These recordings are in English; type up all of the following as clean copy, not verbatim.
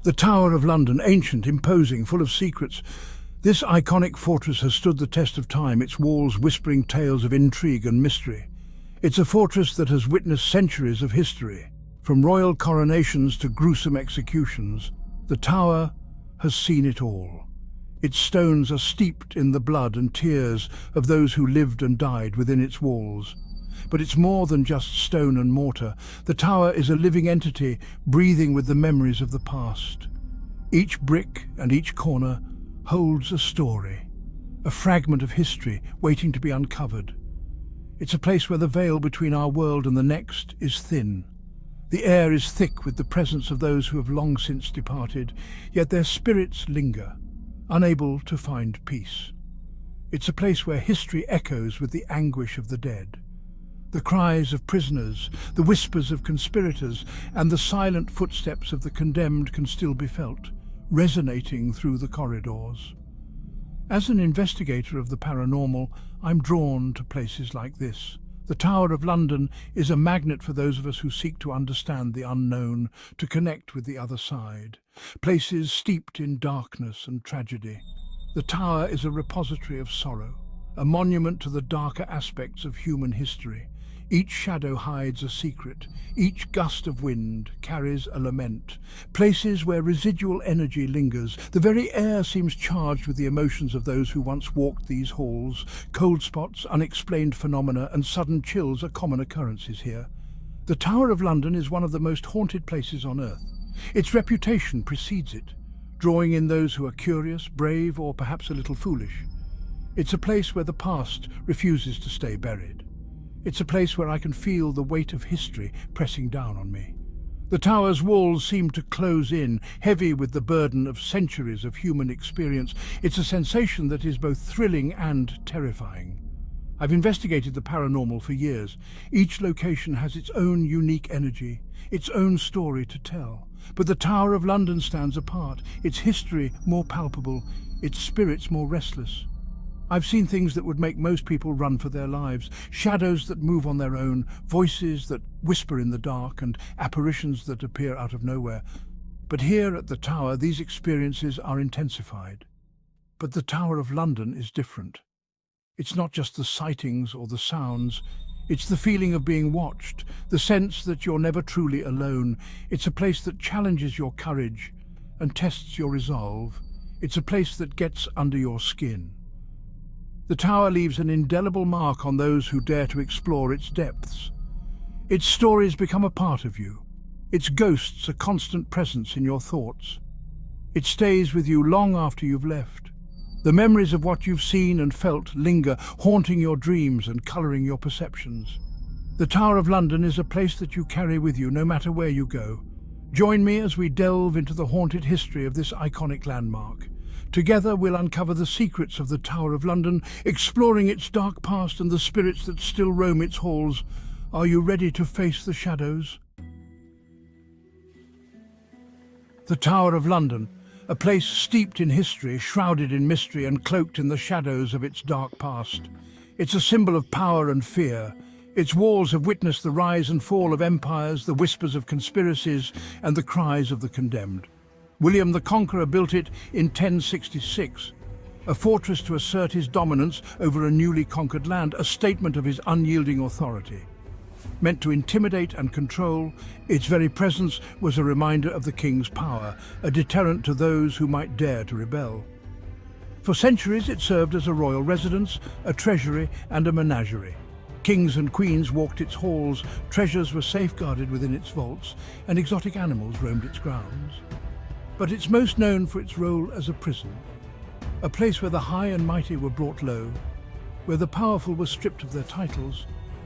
The Tower of London, ancient, imposing, full of secrets. This iconic fortress has stood the test of time, its walls whispering tales of intrigue and mystery. It's a fortress that has witnessed centuries of history. From royal coronations to gruesome executions, the tower has seen it all. Its stones are steeped in the blood and tears of those who lived and died within its walls. But it's more than just stone and mortar. The tower is a living entity, breathing with the memories of the past. Each brick and each corner holds a story, a fragment of history waiting to be uncovered. It's a place where the veil between our world and the next is thin. The air is thick with the presence of those who have long since departed, yet their spirits linger, unable to find peace. It's a place where history echoes with the anguish of the dead. The cries of prisoners, the whispers of conspirators, and the silent footsteps of the condemned can still be felt, resonating through the corridors. As an investigator of the paranormal, I'm drawn to places like this. The Tower of London is a magnet for those of us who seek to understand the unknown, to connect with the other side. Places steeped in darkness and tragedy. The tower is a repository of sorrow, a monument to the darker aspects of human history. Each shadow hides a secret, each gust of wind carries a lament. Places where residual energy lingers, the very air seems charged with the emotions of those who once walked these halls. Cold spots, unexplained phenomena, and sudden chills are common occurrences here. The Tower of London is one of the most haunted places on Earth. Its reputation precedes it, drawing in those who are curious, brave, or perhaps a little foolish. It's a place where the past refuses to stay buried. It's a place where I can feel the weight of history pressing down on me. The tower's walls seem to close in, heavy with the burden of centuries of human experience. It's a sensation that is both thrilling and terrifying. I've investigated the paranormal for years. Each location has its own unique energy, its own story to tell. But the Tower of London stands apart, its history more palpable, its spirits more restless. I've seen things that would make most people run for their lives, shadows that move on their own, voices that whisper in the dark, and apparitions that appear out of nowhere. But here at the Tower, these experiences are intensified. But the Tower of London is different. It's not just the sightings or the sounds, it's the feeling of being watched, the sense that you're never truly alone. It's a place that challenges your courage and tests your resolve. It's a place that gets under your skin. The tower leaves an indelible mark on those who dare to explore its depths. Its stories become a part of you. Its ghosts a constant presence in your thoughts. It stays with you long after you've left. The memories of what you've seen and felt linger, haunting your dreams and colouring your perceptions. The Tower of London is a place that you carry with you no matter where you go. Join me as we delve into the haunted history of this iconic landmark. Together we'll uncover the secrets of the Tower of London, exploring its dark past and the spirits that still roam its halls. Are you ready to face the shadows? The Tower of London, a place steeped in history, shrouded in mystery and cloaked in the shadows of its dark past. It's a symbol of power and fear. Its walls have witnessed the rise and fall of empires, the whispers of conspiracies, and the cries of the condemned. William the Conqueror built it in 1066, a fortress to assert his dominance over a newly conquered land, a statement of his unyielding authority. Meant to intimidate and control, its very presence was a reminder of the king's power, a deterrent to those who might dare to rebel. For centuries it served as a royal residence, a treasury and a menagerie. Kings and queens walked its halls, treasures were safeguarded within its vaults, and exotic animals roamed its grounds. But it's most known for its role as a prison, a place where the high and mighty were brought low, where the powerful were stripped of their titles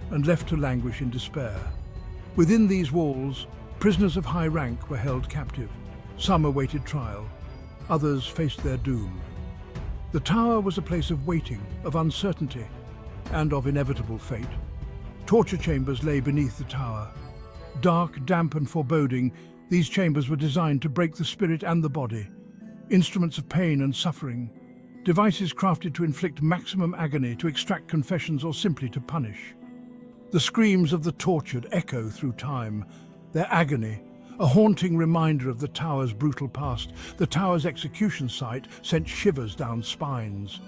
and left to languish in despair. Within these walls, prisoners of high rank were held captive. Some awaited trial, others faced their doom. The tower was a place of waiting, of uncertainty, and of inevitable fate. Torture chambers lay beneath the tower. Dark, damp and foreboding, these chambers were designed to break the spirit and the body. Instruments of pain and suffering, devices crafted to inflict maximum agony, to extract confessions or simply to punish. The screams of the tortured echo through time, their agony, a haunting reminder of the tower's brutal past. The tower's execution site sent shivers down spines.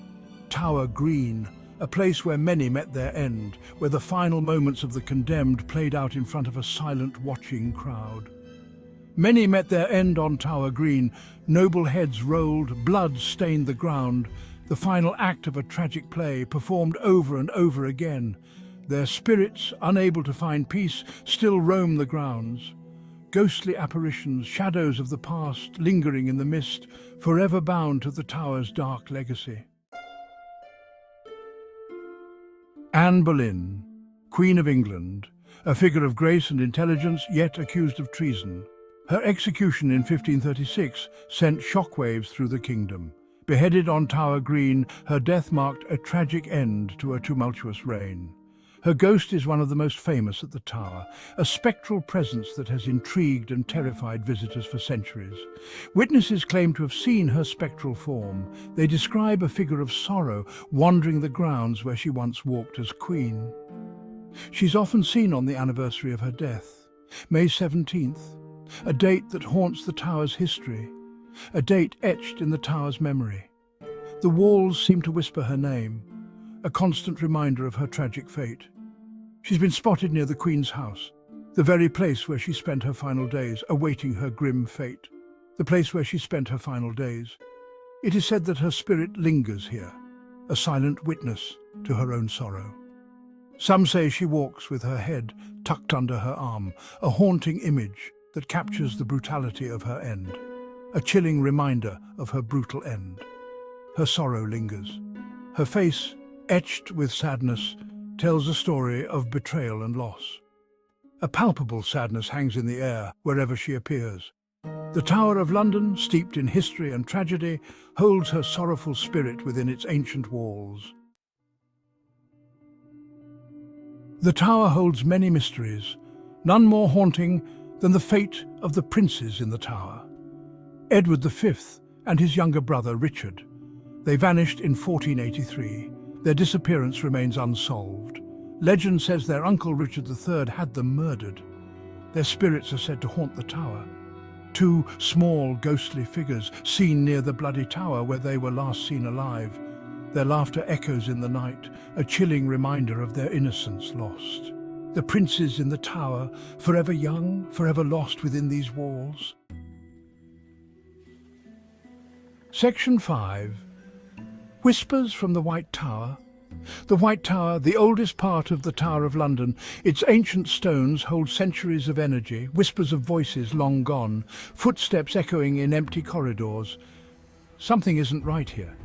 Tower Green, a place where many met their end, where the final moments of the condemned played out in front of a silent, watching crowd. Many met their end on Tower Green. Noble heads rolled, blood stained the ground, the final act of a tragic play performed over and over again. Their spirits, unable to find peace, still roam the grounds. Ghostly apparitions, shadows of the past, lingering in the mist, forever bound to the tower's dark legacy. Anne Boleyn, Queen of England, a figure of grace and intelligence, yet accused of treason. Her execution in 1536 sent shockwaves through the kingdom. Beheaded on Tower Green, her death marked a tragic end to a tumultuous reign. Her ghost is one of the most famous at the tower, a spectral presence that has intrigued and terrified visitors for centuries. Witnesses claim to have seen her spectral form. They describe a figure of sorrow wandering the grounds where she once walked as queen. She's often seen on the anniversary of her death, May 17th, a date that haunts the tower's history, a date etched in the tower's memory. The walls seem to whisper her name, a constant reminder of her tragic fate. She's been spotted near the Queen's house, the very place where she spent her final days, awaiting her grim fate. The place where she spent her final days. It is said that her spirit lingers here, a silent witness to her own sorrow. Some say she walks with her head tucked under her arm, a haunting image that captures the brutality of her end, a chilling reminder of her brutal end. Her sorrow lingers. Her face, etched with sadness, tells a story of betrayal and loss. A palpable sadness hangs in the air wherever she appears. The Tower of London, steeped in history and tragedy, holds her sorrowful spirit within its ancient walls. The tower holds many mysteries, none more haunting than the fate of the princes in the tower. Edward V and his younger brother Richard. They vanished in 1483. Their disappearance remains unsolved. Legend says their uncle Richard III had them murdered. Their spirits are said to haunt the tower. Two small, ghostly figures seen near the bloody tower where they were last seen alive. Their laughter echoes in the night, a chilling reminder of their innocence lost. The princes in the tower, forever young, forever lost within these walls. Section 5. Whispers from the White Tower. The White Tower, the oldest part of the Tower of London, its ancient stones hold centuries of energy, whispers of voices long gone, footsteps echoing in empty corridors. Something isn't right here.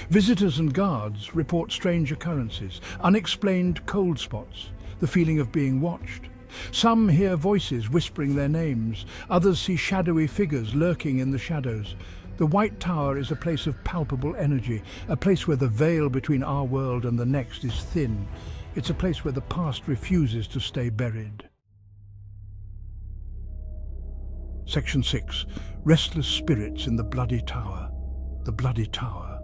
Visitors and guards report strange occurrences, unexplained cold spots, the feeling of being watched. Some hear voices whispering their names, others see shadowy figures lurking in the shadows. The White Tower is a place of palpable energy, a place where the veil between our world and the next is thin. It's a place where the past refuses to stay buried. Section 6. Restless spirits in the Bloody Tower. The Bloody Tower.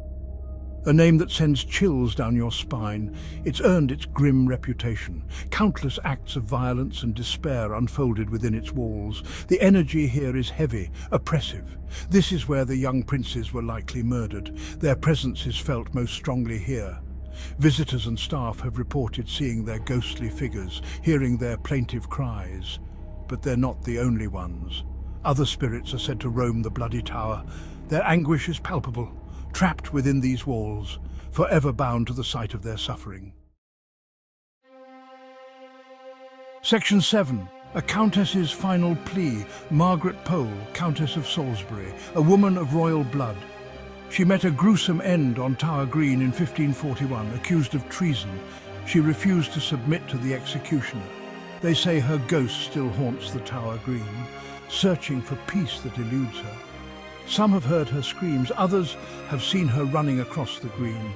A name that sends chills down your spine. It's earned its grim reputation. Countless acts of violence and despair unfolded within its walls. The energy here is heavy, oppressive. This is where the young princes were likely murdered. Their presence is felt most strongly here. Visitors and staff have reported seeing their ghostly figures, hearing their plaintive cries. But they're not the only ones. Other spirits are said to roam the Bloody Tower. Their anguish is palpable, trapped within these walls, forever bound to the site of their suffering. Section 7. A Countess's final plea. Margaret Pole, Countess of Salisbury, a woman of royal blood. She met a gruesome end on Tower Green in 1541, accused of treason. She refused to submit to the executioner. They say her ghost still haunts the Tower Green, searching for peace that eludes her. Some have heard her screams, others have seen her running across the green.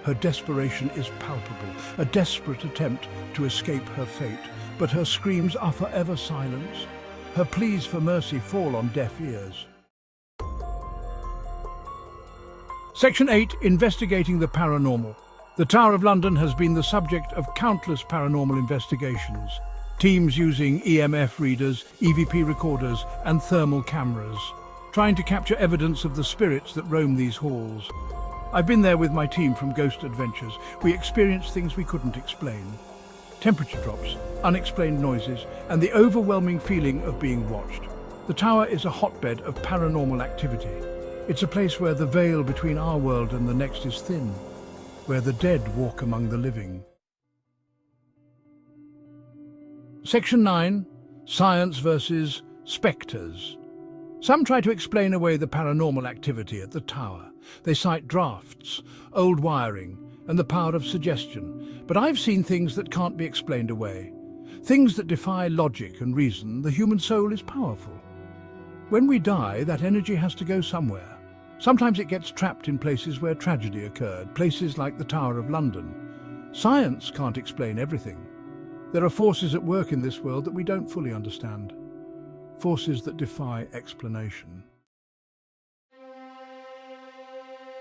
Her desperation is palpable, a desperate attempt to escape her fate, but her screams are forever silenced. Her pleas for mercy fall on deaf ears. Section 8. Investigating the paranormal. The Tower of London has been the subject of countless paranormal investigations. Teams using EMF readers, EVP recorders, and thermal cameras, trying to capture evidence of the spirits that roam these halls. I've been there with my team from Ghost Adventures. We experienced things we couldn't explain. Temperature drops, unexplained noises, and the overwhelming feeling of being watched. The tower is a hotbed of paranormal activity. It's a place where the veil between our world and the next is thin, where the dead walk among the living. Section 9. Science versus Specters. Some try to explain away the paranormal activity at the tower. They cite drafts, old wiring, and the power of suggestion. But I've seen things that can't be explained away. Things that defy logic and reason. The human soul is powerful. When we die, that energy has to go somewhere. Sometimes it gets trapped in places where tragedy occurred, places like the Tower of London. Science can't explain everything. There are forces at work in this world that we don't fully understand. Forces that defy explanation.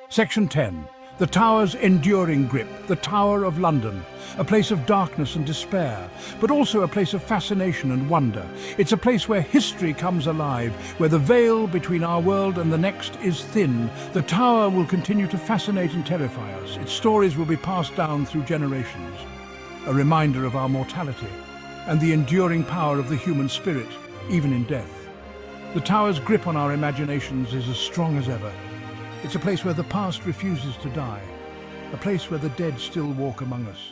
Section 10. The Tower's enduring grip, the Tower of London, a place of darkness and despair, but also a place of fascination and wonder. It's a place where history comes alive, where the veil between our world and the next is thin. The Tower will continue to fascinate and terrify us. Its stories will be passed down through generations, a reminder of our mortality and the enduring power of the human spirit, even in death. The Tower's grip on our imaginations is as strong as ever. It's a place where the past refuses to die, a place where the dead still walk among us.